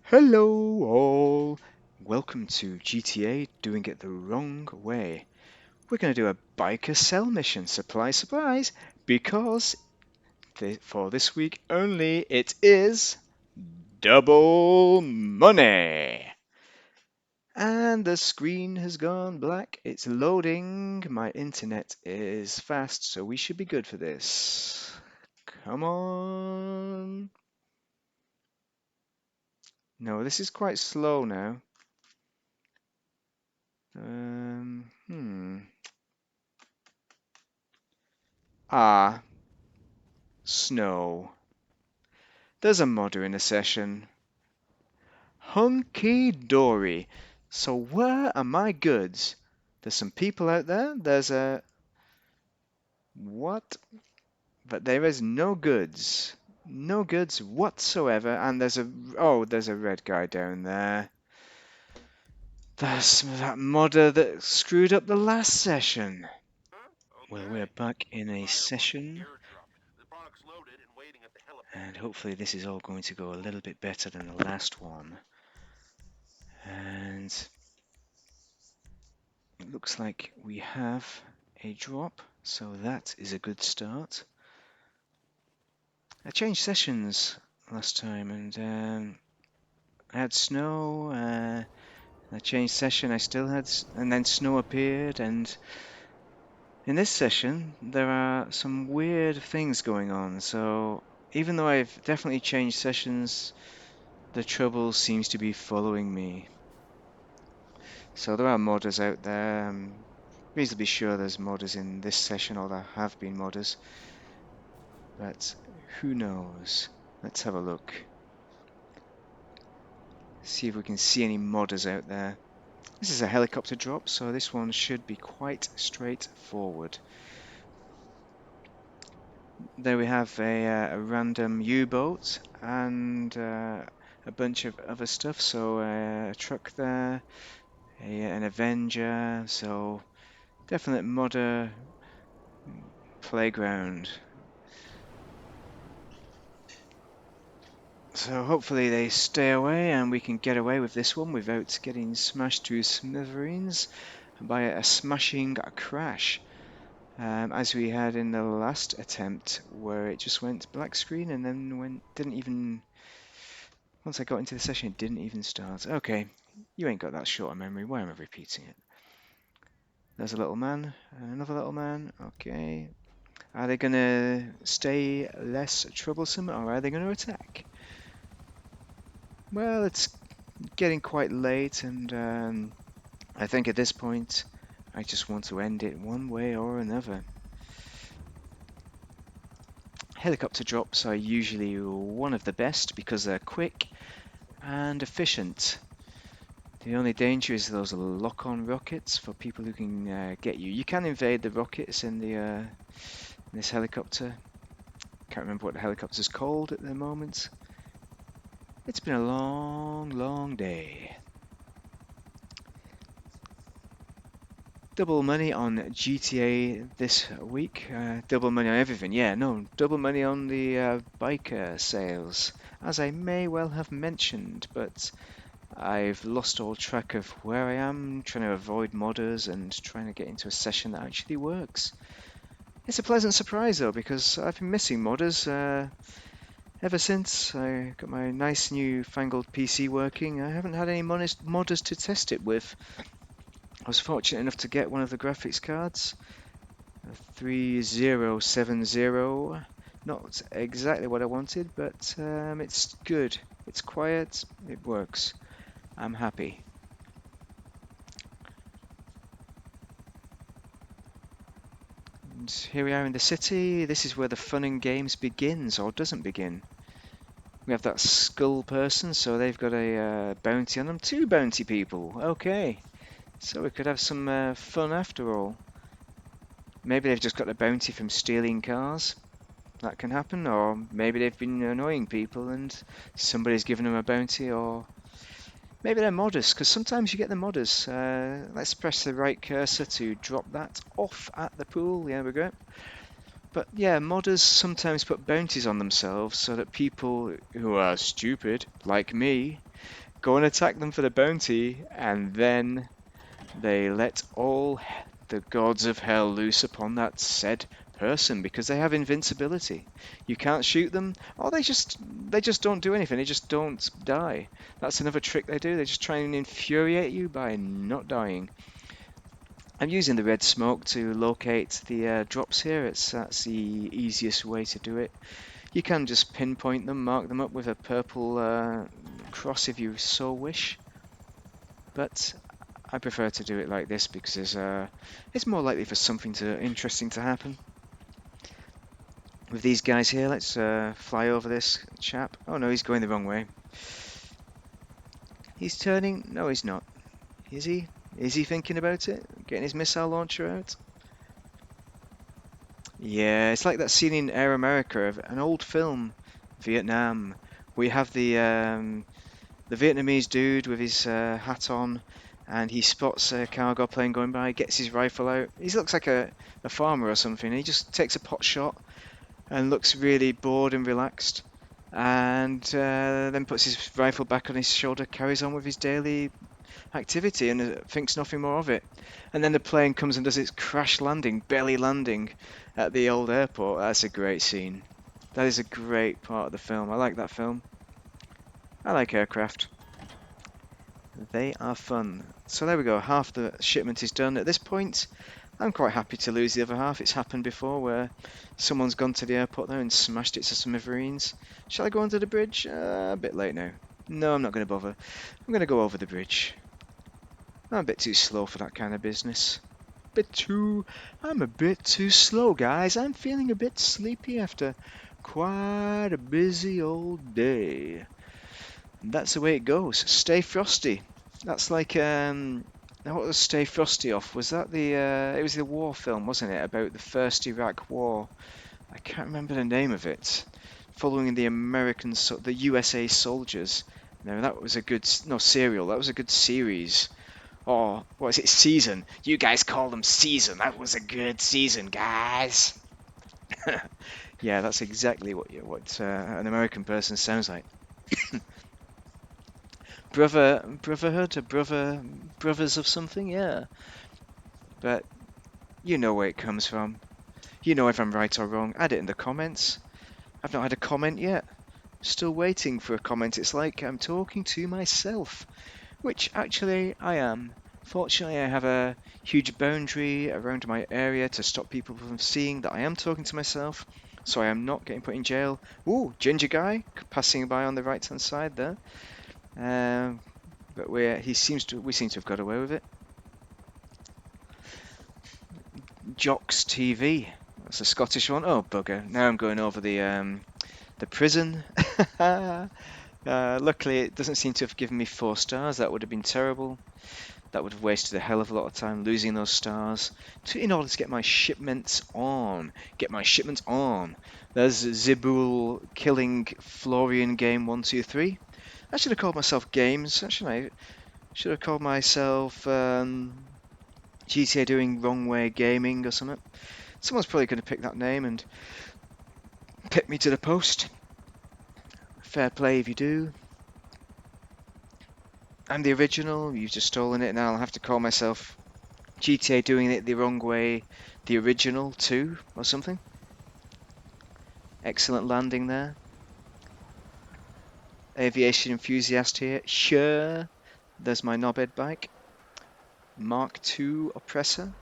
Hello all! Welcome to GTA Doing It the Wrong Way. We're going to do a biker sell mission, surprise surprise, because for this week only it is double money! And the screen has gone black, it's loading, my internet is fast, so we should be good for this. Come on! No, this is quite slow now. Hmm. Ah, snow. There's a modder in a session. Hunky dory. So where are my goods? There's some people out there. There's a... What? But there is no goods. No goods whatsoever. And there's a... Oh, there's a red guy down there. That's that modder that screwed up the last session. Well, we're back in a session. And hopefully this is all going to go a little bit better than the last one. And it looks like we have a drop, so that is a good start. I changed sessions last time, and I had snow. I changed session, I still had, and then snow appeared. And in this session, there are some weird things going on. So even though I've definitely changed sessions, the trouble seems to be following me. So there are modders out there. I'm reasonably sure there's modders in this session, or there have been modders. But who knows? Let's have a look. See if we can see any modders out there. This is a helicopter drop, so this one should be quite straightforward. There we have a random U-boat and a bunch of other stuff. So a truck there, an Avenger. So definite modder playground. So hopefully they stay away and we can get away with this one without getting smashed to smithereens by a smashing crash. As we had in the last attempt where it just went black screen and then didn't even, once I got into the session, it didn't even start. Okay, you ain't got that short a memory, why am I repeating it? There's a little man, and another little man, okay. Are they going to stay less troublesome or are they going to attack? Well, it's getting quite late, and I think at this point I just want to end it one way or another. Helicopter drops are usually one of the best because they're quick and efficient. The only danger is those lock-on rockets for people who can get you. You can invade the rockets in this helicopter. Can't remember what the helicopter's called at the moment. It's been a long, long day. Double money on GTA this week. Double money on everything. Yeah, no, double money on the biker sales, as I may well have mentioned, but I've lost all track of where I am, trying to avoid modders and trying to get into a session that actually works. It's a pleasant surprise though, because I've been missing modders ever since I got my nice new fangled PC working. I haven't had any modders to test it with. I was fortunate enough to get one of the graphics cards, a 3070. Not exactly what I wanted, but it's good. It's quiet, it works. I'm happy. And here we are in the city. This is where the fun and games begins, or doesn't begin. We have that skull person, so they've got a bounty on them. 2 bounty people. Okay. So we could have some fun after all. Maybe they've just got a bounty from stealing cars. That can happen. Or maybe they've been annoying people and somebody's given them a bounty. Or maybe they're modders, because sometimes you get the modders. Let's press the right cursor to drop that off at the pool. There we go. But yeah, modders sometimes put bounties on themselves so that people who are stupid, like me, go and attack them for the bounty, and then they let all the gods of hell loose upon that said person because they have invincibility. You can't shoot them, or they just don't do anything. They just don't die. That's another trick they do. They just try and infuriate you by not dying. I'm using the red smoke to locate the drops here. That's the easiest way to do it. You can just pinpoint them, mark them up with a purple cross if you so wish. But I prefer to do it like this because it's more likely for something interesting to happen. With these guys here, let's fly over this chap. Oh no, he's going the wrong way. He's turning. No, he's not. Is he? Is he thinking about it? Getting his missile launcher out? Yeah, it's like that scene in Air America of an old film, Vietnam. We have the Vietnamese dude with his hat on, and he spots a cargo plane going by, gets his rifle out. He looks like a farmer or something. He just takes a pot shot and looks really bored and relaxed, and then puts his rifle back on his shoulder, carries on with his daily activity, and thinks nothing more of it. And then the plane comes and does its crash landing, belly landing at the old airport. That's a great scene. That is a great part of the film. I like that film. I like aircraft. They are fun. So there we go, half the shipment is done. At this point, I'm quite happy to lose the other half. It's happened before where someone's gone to the airport there and smashed it to smithereens. Shall I go under the bridge? A bit late now. No, I'm not going to bother. I'm going to go over the bridge. I'm a bit too slow for that kind of business. I'm a bit too slow, guys. I'm feeling a bit sleepy after quite a busy old day. That's the way it goes. Stay frosty. That's like what was Stay Frosty off? Was that the it was the war film, wasn't it, about the first Iraq War? I can't remember the name of it. Following the the USA soldiers. No, that was a good serial. That was a good series. Or what is it? Season. You guys call them season. That was a good season, guys. Yeah, that's exactly what an American person sounds like. Brotherhood, brothers of something, yeah. But you know where it comes from. You know if I'm right or wrong. Add it in the comments. I've not had a comment yet. Still waiting for a comment. It's like I'm talking to myself, which actually I am. Fortunately, I have a huge boundary around my area to stop people from seeing that I am talking to myself, so I am not getting put in jail. Ooh, ginger guy passing by on the right-hand side there. But we seem to have got away with it. Jocks TV. That's a Scottish one. Oh bugger! Now I'm going over the prison. Luckily, it doesn't seem to have given me 4 stars. That would have been terrible. That would have wasted a hell of a lot of time losing those stars in order to get my shipments on. Get my shipments on. There's Zibul killing Florian game 123. I should have called myself Games, shouldn't I? Should have called myself GTA doing wrong way gaming or something. Someone's probably going to pick that name and pick me to the post. Fair play if you do. I'm the original, you've just stolen it, and I'll have to call myself GTA doing it the wrong way, the original too, or something. Excellent landing there. Aviation enthusiast here. Sure. There's my knobhead bike. Mark II Oppressor.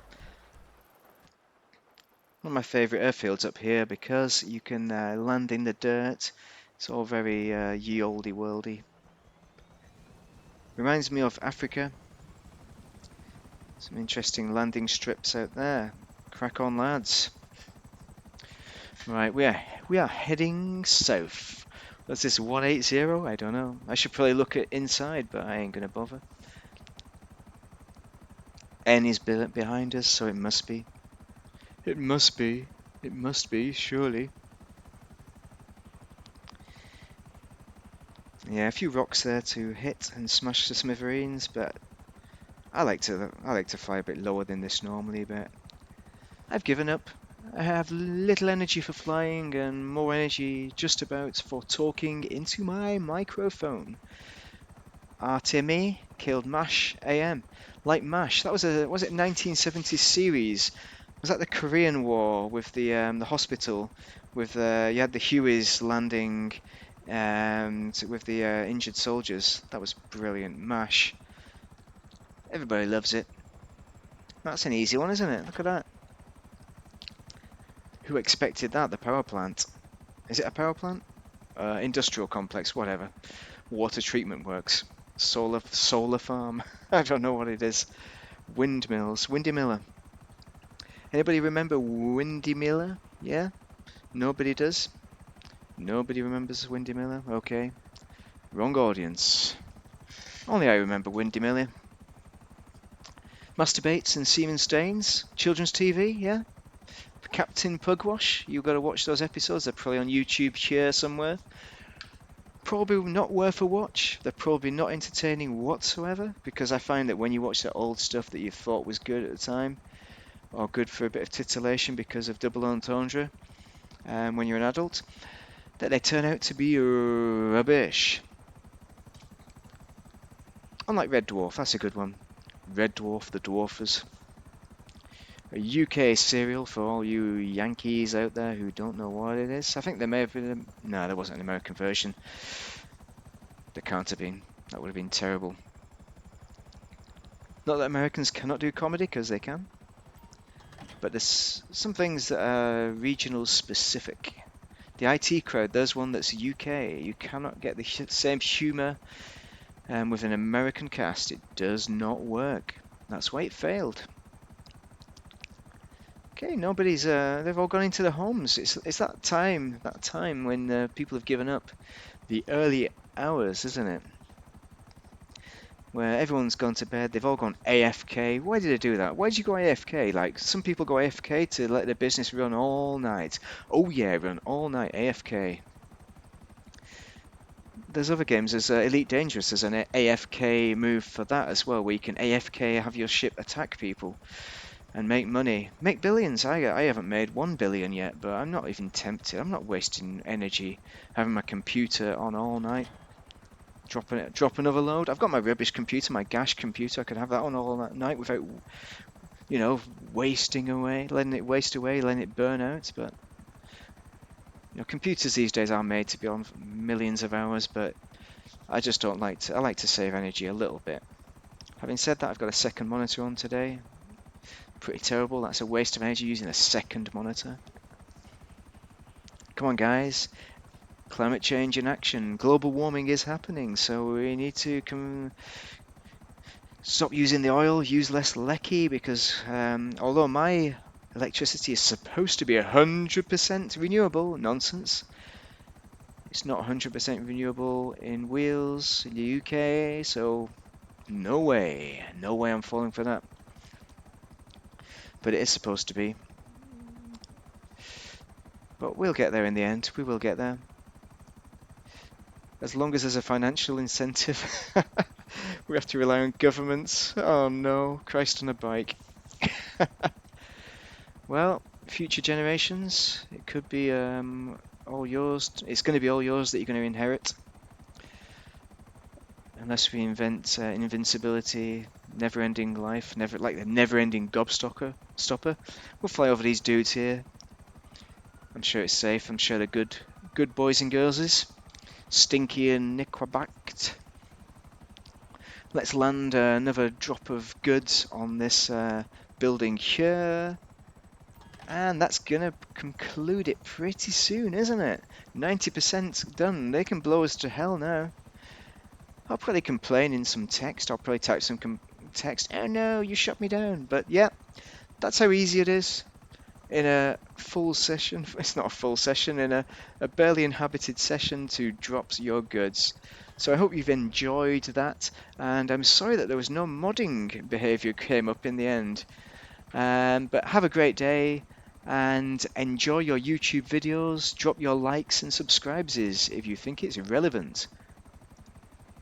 One of my favourite airfields up here because you can land in the dirt. It's all very ye olde worldy. Reminds me of Africa. Some interesting landing strips out there. Crack on, lads. Right, we are heading south. What's this, 180? I don't know. I should probably look at inside, but I ain't gonna bother. N is behind us, so it must be. It must be. It must be, surely. Yeah, a few rocks there to hit and smash the smithereens, but I like to fly a bit lower than this normally, but I've given up. I have little energy for flying and more energy just about for talking into my microphone. Artemi killed MASH AM. Like MASH, that was it 1970s series? Was that the Korean War with the hospital with you had the Hueys landing with the injured soldiers? That was brilliant. MASH. Everybody loves it. That's an easy one, isn't it? Look at that. Who expected that? The power plant. Is it a power plant? Industrial complex, whatever. Water treatment works. Solar farm. I don't know what it is. Windmills. Windy Miller. Anybody remember Windy Miller? Yeah? Nobody does? Nobody remembers Windy Miller? Okay. Wrong audience. Only I remember Windy Miller. Masturbates and semen stains. Children's TV, yeah? Captain Pugwash. You've got to watch those episodes. They're probably on YouTube here somewhere. Probably not worth a watch. They're probably not entertaining whatsoever, because I find that when you watch that old stuff that you thought was good at the time, or good for a bit of titillation because of double entendre, when you're an adult, that they turn out to be rubbish. Unlike Red Dwarf, that's a good one. Red Dwarf, the Dwarfers. A UK serial for all you Yankees out there who don't know what it is. I think there may have been no, there wasn't an American version. There can't have been. That would have been terrible. Not that Americans cannot do comedy, because they can. But there's some things that are regional specific. The IT Crowd, there's one that's UK. You cannot get the same humour with an American cast. It does not work. That's why it failed. Okay, nobody's. They've all gone into their homes. It's that time when people have given up. The early hours, isn't it? Where everyone's gone to bed. They've all gone AFK. Why did they do that? Why did you go AFK? Like, some people go AFK to let their business run all night. Oh yeah, run all night AFK. There's other games. There's Elite Dangerous. There's an AFK move for that as well, where you can AFK, have your ship attack people and make money. Make billions. I haven't made 1 billion yet, but I'm not even tempted. I'm not wasting energy having my computer on all night. Drop another load. I've got my rubbish computer, my Gash computer. I could have that on all that night without, wasting away, letting it waste away, letting it burn out. But computers these days are made to be on millions of hours, but I just don't like to. I like to save energy a little bit. Having said that, I've got a second monitor on today. Pretty terrible. That's a waste of energy using a second monitor. Come on, guys. Climate change in action. Global warming is happening, so we need to stop using the oil, use less lecky, because although my electricity is supposed to be 100% renewable, nonsense. It's not 100% renewable in Wales, in the UK, so no way I'm falling for that. But it is supposed to be. But we'll get there in the end. We will get there. As long as there's a financial incentive. We have to rely on governments. Oh no, Christ on a bike. Well, future generations, it could be all yours. It's going to be all yours that you're going to inherit. Unless we invent invincibility, never-ending life, like the never-ending stopper. We'll fly over these dudes here. I'm sure it's safe. I'm sure they're good boys and girls. Stinky and Niquabact. Let's land another drop of goods on this building here. And that's going to conclude it pretty soon, isn't it? 90% done. They can blow us to hell now. I'll probably complain in some text. I'll probably type some text. Oh no, you shut me down. But yeah, that's how easy it is. In a full session, it's not a full session, in a barely inhabited session to drop your goods. So I hope you've enjoyed that, and I'm sorry that there was no modding behavior came up in the end. But have a great day, and enjoy your YouTube videos. Drop your likes and subscribes if you think it's relevant.